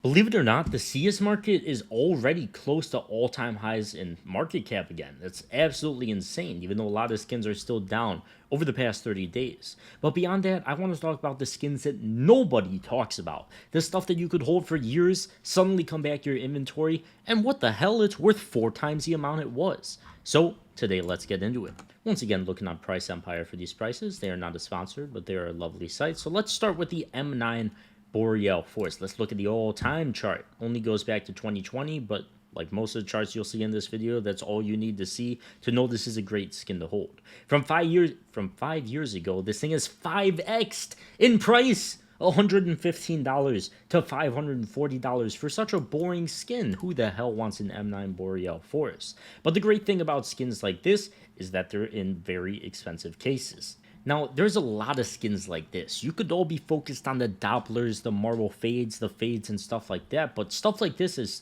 Believe it or not, the CS market is already close to all-time highs in market cap again. That's absolutely insane, even though a lot of skins are still down over the past 30 days. But beyond that, I want to talk about the skins that nobody talks about. The stuff that you could hold for years, suddenly come back to your inventory, and what the hell, it's worth 4 times the amount it was. So today, let's get into it. Once again, looking on Price Empire for these prices. They are not a sponsor, but they are a lovely site. So let's start with the M9 Boreal Forest. Let's look at the all-time chart. Only goes back to 2020, but like most of the charts you'll see in this video, that's all you need to see to know this is a great skin to hold. From 5 years ago, this thing is 5x'd in price. $115 to $540 for such a boring skin. Who the hell wants an M9 Boreal Forest? But the great thing about skins like this is that they're in very expensive cases. Now, there's a lot of skins like this. You could all be focused on the Dopplers, the Marble Fades, the Fades, and stuff like that, but stuff like this is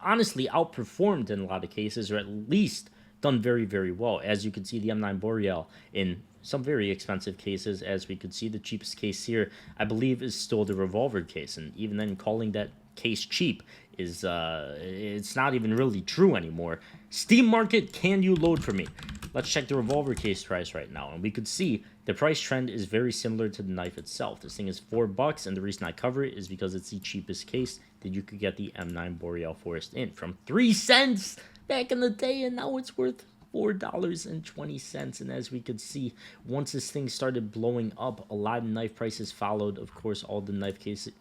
honestly outperformed in a lot of cases, or at least done very, very well. As you can see, the M9 Boreal in some very expensive cases, as we could see, the cheapest case here, I believe, is still the Revolver case, and even then calling that case cheap is it's not even really true anymore. Steam Market, can you load for me? Let's check the Revolver case price right now, and we could see the price trend is very similar to the knife itself. This thing is $4, and the reason I cover it is because it's the cheapest case that you could get the M9 Boreal Forest in, from 3 cents back in the day, and now it's worth $4.20. And as we could see, once this thing started blowing up, a lot of knife prices followed. Of course, all the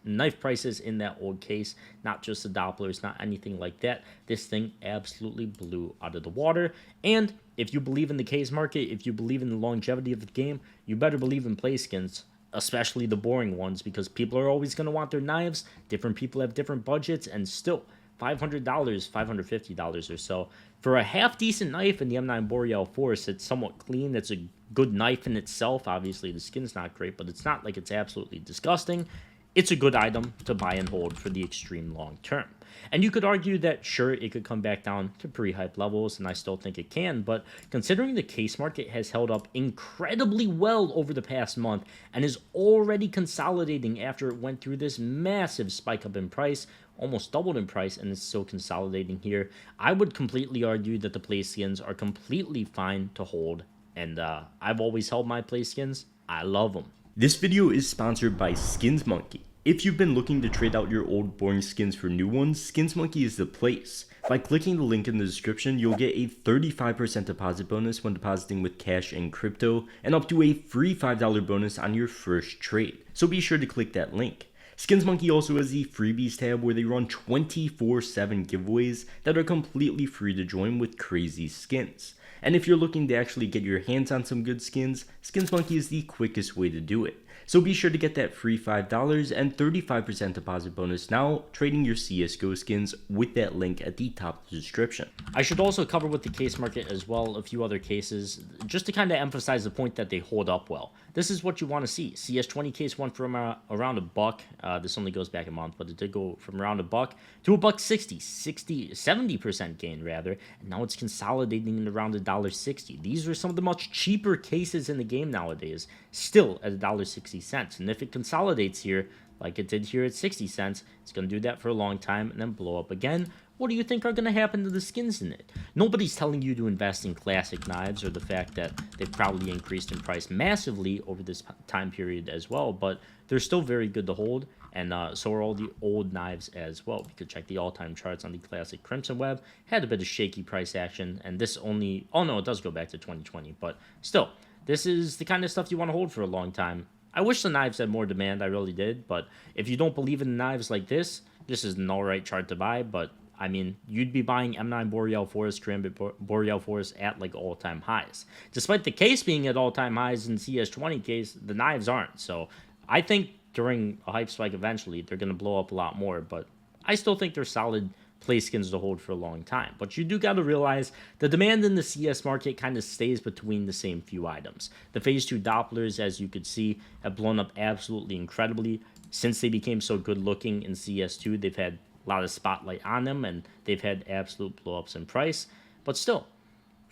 knife prices in that old case, not just the Dopplers, not anything like that. This thing absolutely blew out of the water. And if you believe in the case market, if you believe in the longevity of the game, you better believe in play skins, especially the boring ones, because people are always going to want their knives. Different people have different budgets, and still $500, $550 or so for a half-decent knife in the M9 Boreal Forest. It's somewhat clean. It's a good knife in itself. Obviously, the skin's not great, but it's not like it's absolutely disgusting. It's a good item to buy and hold for the extreme long term. And you could argue that, sure, it could come back down to pre-hype levels, and I still think it can, but considering the case market has held up incredibly well over the past month and is already consolidating after it went through this massive spike up in price, almost doubled in price, and is still consolidating here, I would completely argue that the play skins are completely fine to hold, and I've always held my play skins. I love them. This video is sponsored by SkinsMonkey. If you've been looking to trade out your old boring skins for new ones, SkinsMonkey is the place. By clicking the link in the description, you'll get a 35% deposit bonus when depositing with cash and crypto, and up to a free $5 bonus on your first trade. So be sure to click that link. SkinsMonkey also has the freebies tab where they run 24/7 giveaways that are completely free to join with crazy skins. And if you're looking to actually get your hands on some good skins, SkinsMonkey is the quickest way to do it. So be sure to get that free $5 and 35% deposit bonus now, trading your CSGO skins with that link at the top of the description. I should also cover with the case market as well a few other cases, just to kind of emphasize the point that they hold up well. This is what you want to see. CS20 case went from around $1. This only goes back a month, but it did go from around $1 to $1.60, 70% gain rather, and now it's consolidating around $1.60. These are some of the much cheaper cases in the game nowadays, still at $1.60. And if it consolidates here, like it did here at 60 cents, it's going to do that for a long time and then blow up again. What do you think are going to happen to the skins in it? Nobody's telling you to invest in classic knives or the fact that they've probably increased in price massively over this time period as well, but they're still very good to hold, and so are all the old knives as well. We could check the all-time charts on the classic Crimson Web. Had a bit of shaky price action, and this only... Oh no, it does go back to 2020, but still, this is the kind of stuff you want to hold for a long time. I wish the knives had more demand, I really did, but if you don't believe in knives like this is an alright chart to buy, but I mean, you'd be buying M9 Boreal Forest, Karambit Boreal Forest at like all-time highs. Despite the case being at all-time highs in CS20 case, the knives aren't, so I think during a hype spike eventually, they're going to blow up a lot more, but I still think they're solid play skins to hold for a long time. But you do got to realize the demand in the CS market kind of stays between the same few items. The Phase 2 Dopplers, as you could see, have blown up absolutely incredibly. Since they became so good looking in CS2, they've had a lot of spotlight on them, and they've had absolute blow-ups in price. But still,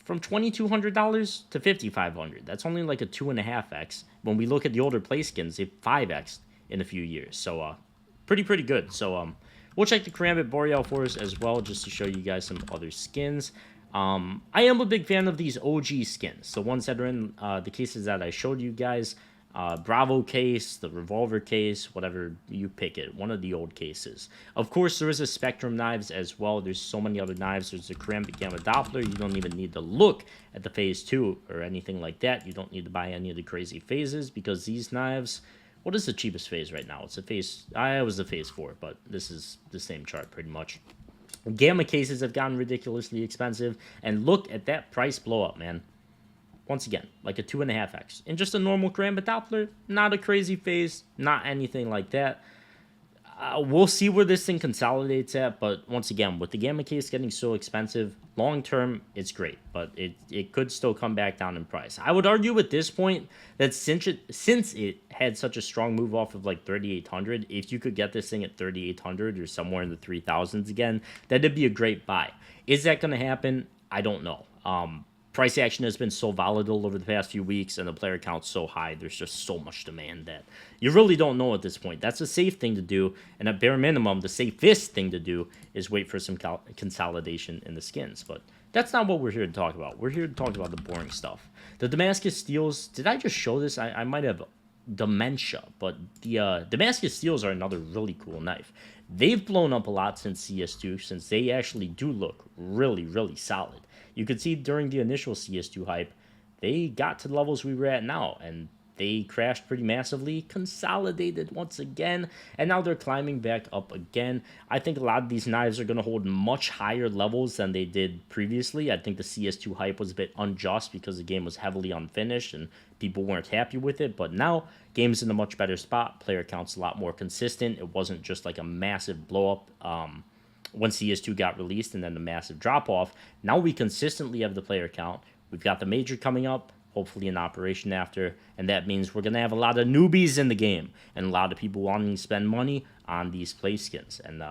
from $2,200 to $5,500, that's only like a 2.5x. When we look at the older play skins, they've 5x'd in a few years. So pretty good. So We'll check the Karambit Boreal Forest as well, just to show you guys some other skins. I am a big fan of these OG skins, the ones that are in the cases that I showed you guys. Bravo case, the revolver case, whatever you pick it, one of the old cases. Of course, there is a Spectrum knives as well. There's so many other knives. There's the Karambit Gamma Doppler. You don't even need to look at the phase 2 or anything like that. You don't need to buy any of the crazy phases, because these knives, what is the cheapest phase right now? It's a phase, it was the phase 4, but this is the same chart pretty much. Gamma cases have gotten ridiculously expensive, and look at that price blow up, man. Once again, like a 2.5x. And just a normal Karambit Doppler, not a crazy phase, not anything like that. We'll see where this thing consolidates at, but once again, with the Gamma case getting so expensive, long term, it's great, but it could still come back down in price. I would argue at this point that since it had such a strong move off of like 3,800, if you could get this thing at 3,800 or somewhere in the 3,000s again, that'd be a great buy. Is that going to happen? I don't know. Price action has been so volatile over the past few weeks, and the player count's so high, there's just so much demand that you really don't know at this point. That's a safe thing to do, and at bare minimum, the safest thing to do is wait for some consolidation in the skins. But that's not what we're here to talk about. We're here to talk about the boring stuff. The Damascus Steels, did I just show this? I might have dementia, but the Damascus Steels are another really cool knife. They've blown up a lot since CS2, since they actually do look really, really solid. You could see during the initial CS2 hype, they got to the levels we were at now, and they crashed pretty massively, consolidated once again, and now they're climbing back up again. I think a lot of these knives are going to hold much higher levels than they did previously. I think the CS2 hype was a bit unjust because the game was heavily unfinished and people weren't happy with it, but now game's in a much better spot. Player count's a lot more consistent. It wasn't just like a massive blow up when CS2 got released and then the massive drop off. Now we consistently have the player count. We've got the major coming up, hopefully in operation after, and that means we're going to have a lot of newbies in the game and a lot of people wanting to spend money on these play skins, and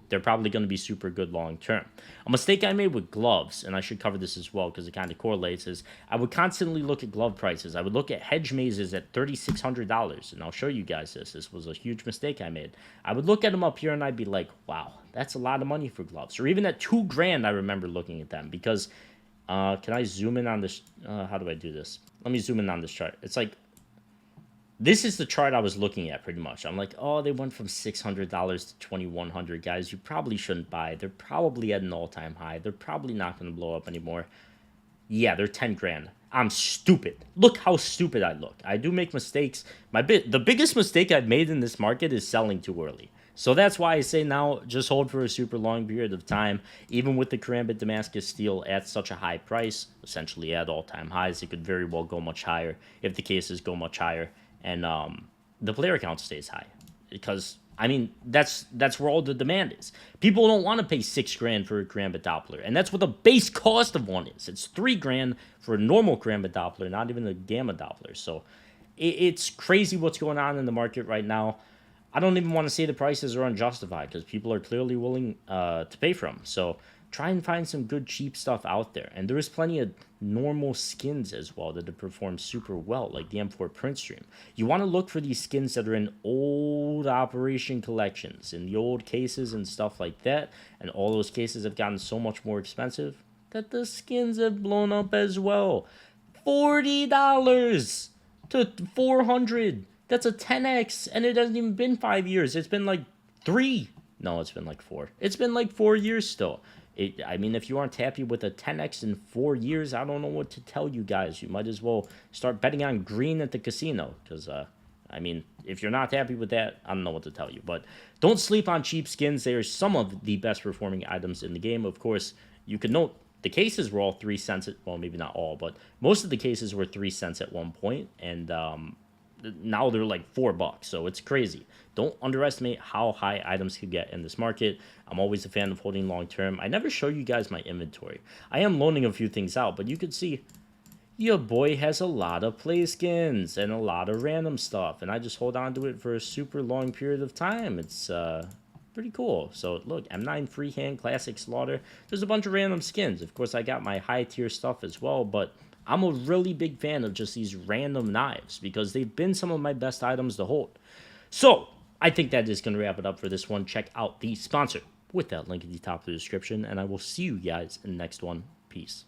they're probably going to be super good long term. A mistake I made with gloves, and I should cover this as well because it kind of correlates, is I would constantly look at glove prices. I would look at hedge mazes at $3,600, and I'll show you guys this. This was a huge mistake I made. I would look at them up here and I'd be like, wow, that's a lot of money for gloves. Or even at $2,000, I remember looking at them because, can I zoom in on this? How do I do this? Let me zoom in on this chart. It's like, this is the chart I was looking at pretty much. I'm like, oh, they went from $600 to $2,100, guys. You probably shouldn't buy. They're probably at an all-time high. They're probably not going to blow up anymore. Yeah, they're $10,000. I'm stupid. Look how stupid I look. I do make mistakes. The biggest mistake I've made in this market is selling too early. So that's why I say now, just hold for a super long period of time. Even with the Karambit Damascus Steel at such a high price, essentially at all-time highs, it could very well go much higher if the cases go much higher. And the player count stays high, because I mean that's where all the demand is. People don't want to pay $6,000 for a Karambit Doppler, and that's what the base cost of one is. It's $3,000 for a normal Karambit Doppler, not even a Gamma Doppler. So it's crazy what's going on in the market right now. I don't even want to say the prices are unjustified because people are clearly willing to pay for them. So try and find some good cheap stuff out there. And there is plenty of normal skins as well that have performed super well, like the M4 Print Stream. You want to look for these skins that are in old operation collections, in the old cases and stuff like that. And all those cases have gotten so much more expensive that the skins have blown up as well. $40 to $400. That's a 10x, and it hasn't even been 5 years. It's been like 3. No, it's been like 4. It's been like 4 years still. I mean, if you aren't happy with a 10x in 4 years, I don't know what to tell you guys. You might as well start betting on green at the casino, because, I mean, if you're not happy with that, I don't know what to tell you. But don't sleep on cheap skins. They are some of the best performing items in the game. Of course, you can note the cases were all 3 cents. Well, maybe not all, but most of the cases were 3 cents at one point, and now they're like $4, so it's crazy. Don't underestimate how high items could get in this market. I'm always a fan of holding long term. I never show you guys my inventory. I am loaning a few things out, but you can see your boy has a lot of play skins and a lot of random stuff, and I just hold on to it for a super long period of time. It's pretty cool. So look, M9 Freehand Classic Slaughter. There's a bunch of random skins. Of course, I got my high tier stuff as well, but I'm a really big fan of just these random knives because they've been some of my best items to hold. So, I think that is going to wrap it up for this one. Check out the sponsor with that link at the top of the description, and I will see you guys in the next one. Peace.